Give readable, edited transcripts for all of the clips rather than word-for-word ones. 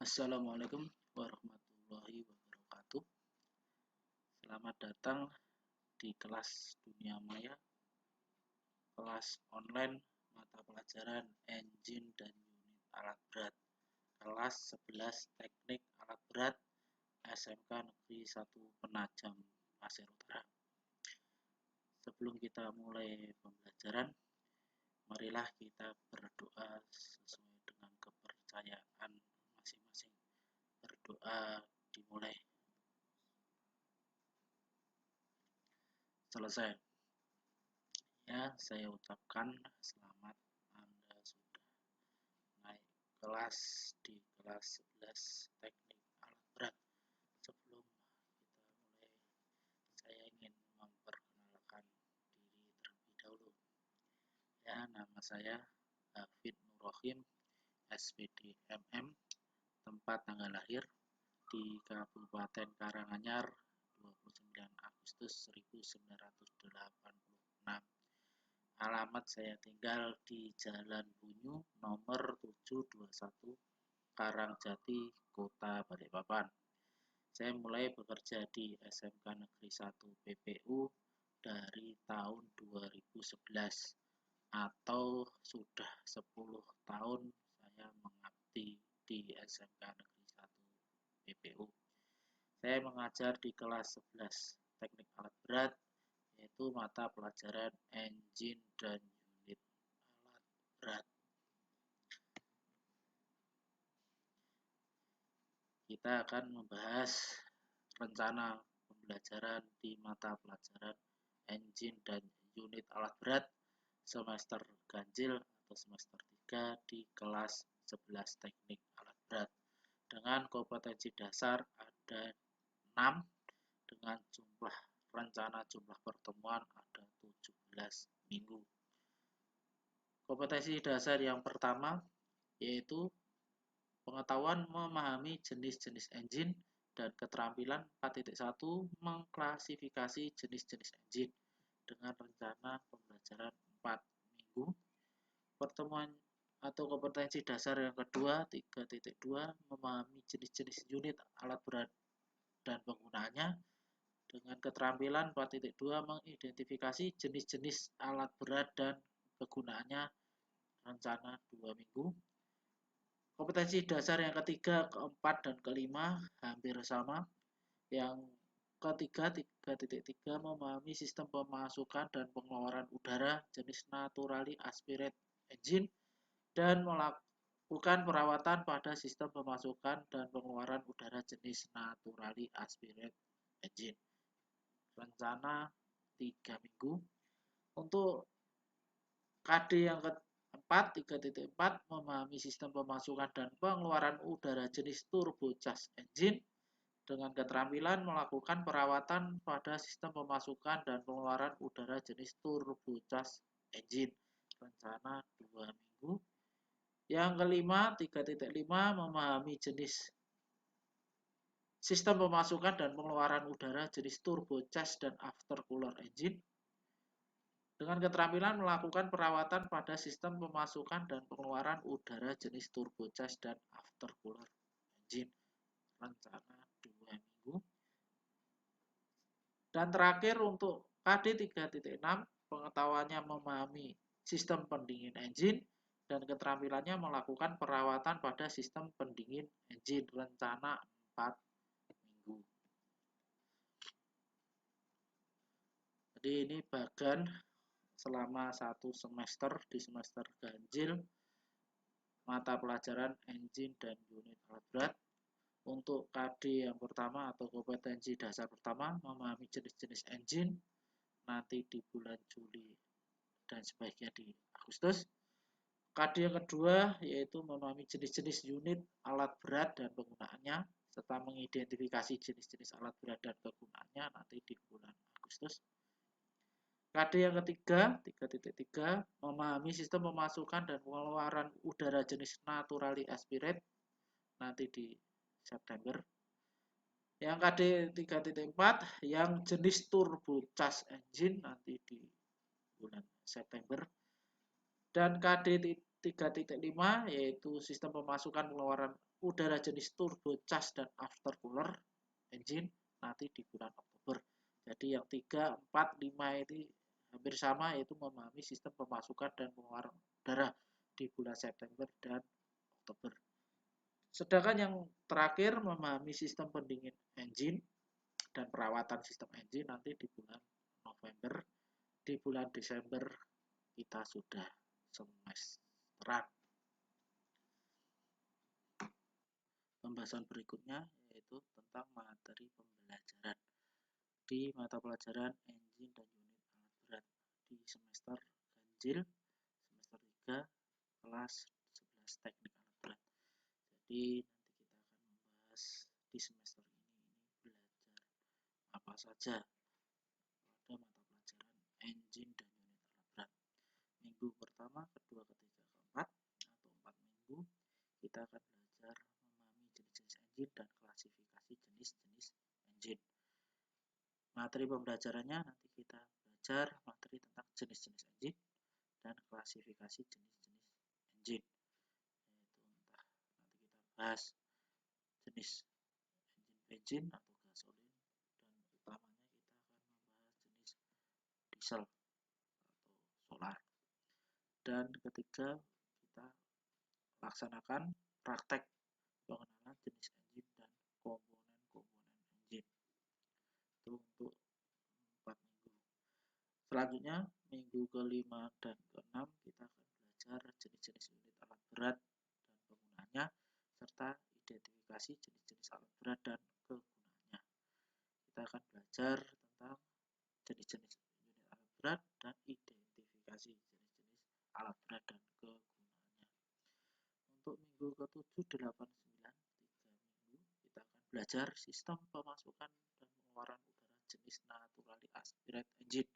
Assalamualaikum warahmatullahi wabarakatuh. Selamat datang di kelas Dunia Maya, kelas online mata pelajaran Engine dan Unit Alat Berat, kelas 11 Teknik Alat Berat SMK Negeri 1 Penajam Pasir Utara. Sebelum kita mulai pembelajaran, marilah kita berdoa sesuai dengan kepercayaan masing-masing. Berdoa dimulai. Selesai. Ya, saya ucapkan selamat, Anda sudah naik kelas di kelas 11 Teknik Alat Berat. Sebelum kita mulai, saya ingin memperkenalkan diri terlebih dahulu. Ya, nama saya Hafid Nurrohim, SPD MM, tempat tanggal lahir di Kabupaten Karanganyar 29 Agustus 1986. Alamat saya tinggal di Jalan Bunyu nomor 721 Karangjati, Kota Balikpapan. Saya mulai bekerja di SMK Negeri 1 PPU dari tahun 2011 atau sudah 10 tahun saya mengabdi di SMK Negeri 1 PPU. Saya mengajar di kelas 11 Teknik Alat Berat, yaitu mata pelajaran Engine dan Unit Alat Berat. Kita akan membahas rencana pembelajaran di mata pelajaran Engine dan Unit Alat Berat semester ganjil atau semester 3 di kelas 11 Teknik Alat Berat. Dengan kompetensi dasar ada 6, dengan rencana jumlah pertemuan ada 17 minggu. Kompetensi dasar yang pertama yaitu pengetahuan memahami jenis-jenis engine dan keterampilan 4.1 mengklasifikasi jenis-jenis engine dengan rencana pembelajaran 4 minggu. Pertemuan atau kompetensi dasar yang kedua 3.2 memahami jenis-jenis unit alat berat dan penggunaannya dengan keterampilan 4.2 mengidentifikasi jenis-jenis alat berat dan kegunaannya rencana 2 minggu. Kompetensi dasar yang ketiga, keempat, dan kelima hampir sama. Yang ketiga 3.3 memahami sistem pemasukan dan pengeluaran udara jenis naturally aspirated engine dan melakukan perawatan pada sistem pemasukan dan pengeluaran udara jenis naturally aspirated engine. Rencana 3 minggu. Untuk KD yang keempat 3.4 memahami sistem pemasukan dan pengeluaran udara jenis turbocharged engine dengan keterampilan melakukan perawatan pada sistem pemasukan dan pengeluaran udara jenis turbocharged engine. Rencana 2 minggu. Yang kelima 3.5 memahami jenis sistem pemasukan dan pengeluaran udara jenis turbocharged dan aftercooler engine dengan keterampilan melakukan perawatan pada sistem pemasukan dan pengeluaran udara jenis turbocharged dan aftercooler engine. Rencana 2 minggu. Dan terakhir untuk KD 3.6 pengetahuannya memahami sistem pendingin engine dan keterampilannya melakukan perawatan pada sistem pendingin engine. Rencana 4 minggu. Jadi ini bagan selama 1 semester di semester ganjil mata pelajaran engine dan unit alat berat. Untuk KD yang pertama atau kompetensi dasar pertama memahami jenis-jenis engine nanti di bulan Juli dan sebaiknya di Agustus. KD yang kedua yaitu memahami jenis-jenis unit alat berat dan penggunaannya serta mengidentifikasi jenis-jenis alat berat dan kegunaannya nanti di bulan Agustus. KD yang ketiga 3.3 memahami sistem pemasukan dan pengeluaran udara jenis naturally aspirated nanti di September. Yang KD 3.4 yang jenis turbocharged engine nanti di bulan September. Dan KD 3.5 yaitu sistem pemasukan pengeluaran udara jenis turbocharged dan aftercooler engine nanti di bulan Oktober. Jadi yang 3, 4, 5 ini hampir sama, yaitu memahami sistem pemasukan dan pengeluaran udara di bulan September dan Oktober. Sedangkan yang terakhir memahami sistem pendingin engine dan perawatan sistem engine nanti di bulan November. Di bulan Desember kita sudah semesteran. Pembahasan berikutnya yaitu tentang materi pembelajaran di mata pelajaran engine dan unit alat berat di semester ganjil semester 3 kelas 11 teknik alat berat. Jadi nanti kita akan membahas di semester ini belajar apa saja pada mata pelajaran engine dan unit alat berat. Minggu pertama, kedua, ketiga, keempat atau 4 minggu kita akan belajar memahami jenis-jenis engine dan klasifikasi jenis-jenis engine. Materi pembelajarannya nanti kita belajar materi tentang jenis-jenis engine dan klasifikasi jenis-jenis engine. Yaitu entah nanti kita bahas jenis engine atau gasolin, dan utamanya kita akan membahas jenis diesel atau solar. Dan ketiga kita laksanakan praktek pengenalan jenis engine dan komponen-komponen engine. Itu untuk 4 minggu. Selanjutnya minggu ke-5 dan ke-6 kita akan belajar jenis-jenis unit alat berat dan penggunaannya serta identifikasi jenis-jenis alat berat dan kegunaannya. Kita akan belajar tentang jenis-jenis unit alat berat dan identifikasi jenis-jenis alat berat dan kegunaannya. Untuk minggu ke-7, 8, 9, 3 minggu kita akan belajar sistem pemasukan dan pengeluaran udara jenis naturally aspirated engine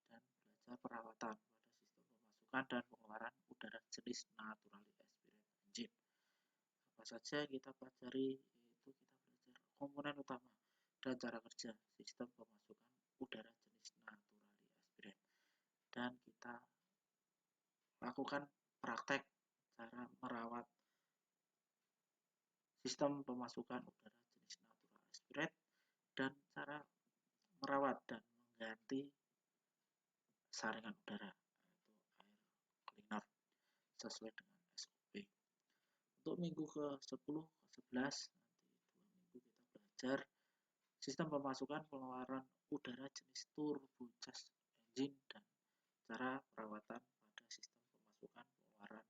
dan belajar perawatan pada sistem pemasukan dan pengeluaran udara jenis naturally aspirated engine. Apa saja kita pelajari, yaitu kita belajar komponen utama dan cara kerja sistem pemasukan udara jenis naturally aspirated, dan kita lakukan praktek cara merawat sistem pemasukan udara jenis natural aspirated dan cara merawat dan mengganti saringan udara atau air cleaner sesuai dengan SOP. Untuk minggu ke-10, ke-11 nanti 2 minggu kita belajar sistem pemasukan pengeluaran udara jenis turbocharged engine dan cara perawatan pada sistem pemasukan pengeluaran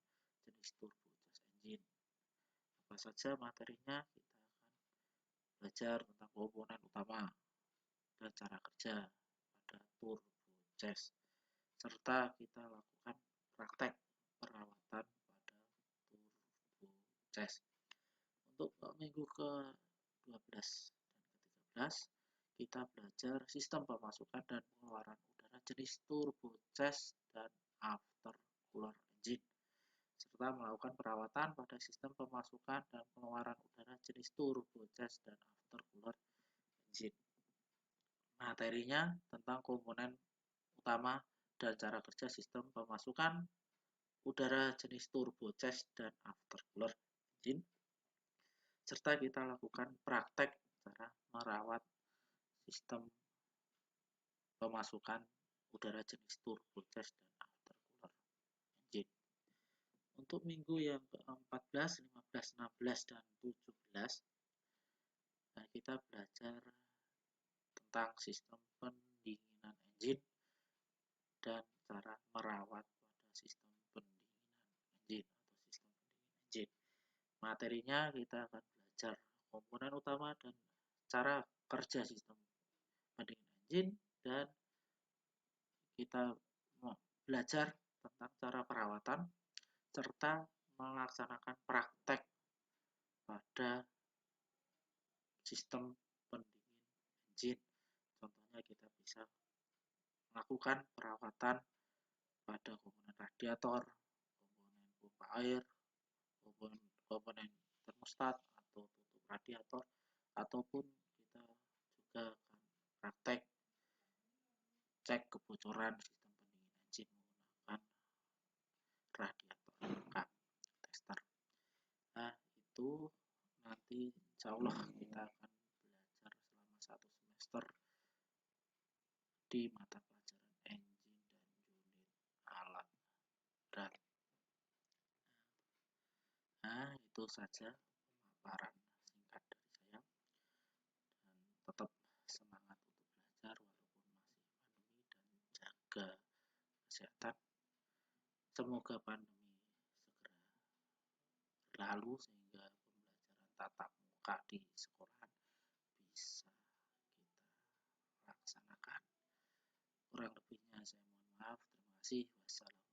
jenis turbocharged engine. Apa saja materinya, kita akan belajar tentang komponen utama dan cara kerja pada turbocharged, serta kita lakukan praktek perawatan pada turbocharged. Untuk minggu ke-12 dan ke-13 kita belajar sistem pemasukan dan pengeluaran udara jenis turbocharged dan aftercooler engine, serta melakukan perawatan pada sistem pemasukan dan pengeluaran udara jenis turbocharged dan aftercooler engine. Materinya tentang komponen utama dan cara kerja sistem pemasukan udara jenis turbocharged dan aftercooler engine, serta kita lakukan praktek cara merawat sistem pemasukan udara jenis turbocharged dan aftercooler engine. Untuk minggu yang ke-14, 15, 16, dan 17 kita belajar tentang sistem pendinginan engine dan cara merawat pada sistem pendinginan engine atau sistem pendingin engine. Materinya kita akan belajar komponen utama dan cara kerja sistem pendingin engine, dan kita belajar tentang cara perawatan serta melaksanakan praktek pada sistem pendingin engine. Contohnya kita bisa melakukan perawatan pada komponen radiator, komponen pompa air, komponen termostat atau tutup radiator, ataupun kita juga akan praktek cek kebocoran sistem pendingin engine menggunakan radiator. itu nanti insya Allah kita akan belajar selama 1 semester di mata pelajaran engine dan unit alat berat. Nah, itu saja pemaparan singkat dari saya, dan tetap semangat untuk belajar walaupun masih pandemi, dan jaga kesehatan. Semoga pandemi segera berlalu sehingga pembelajaran tatap muka di sekolah bisa kita laksanakan. Kurang lebihnya saya mohon maaf. Terima kasih. Wassalamualaikum.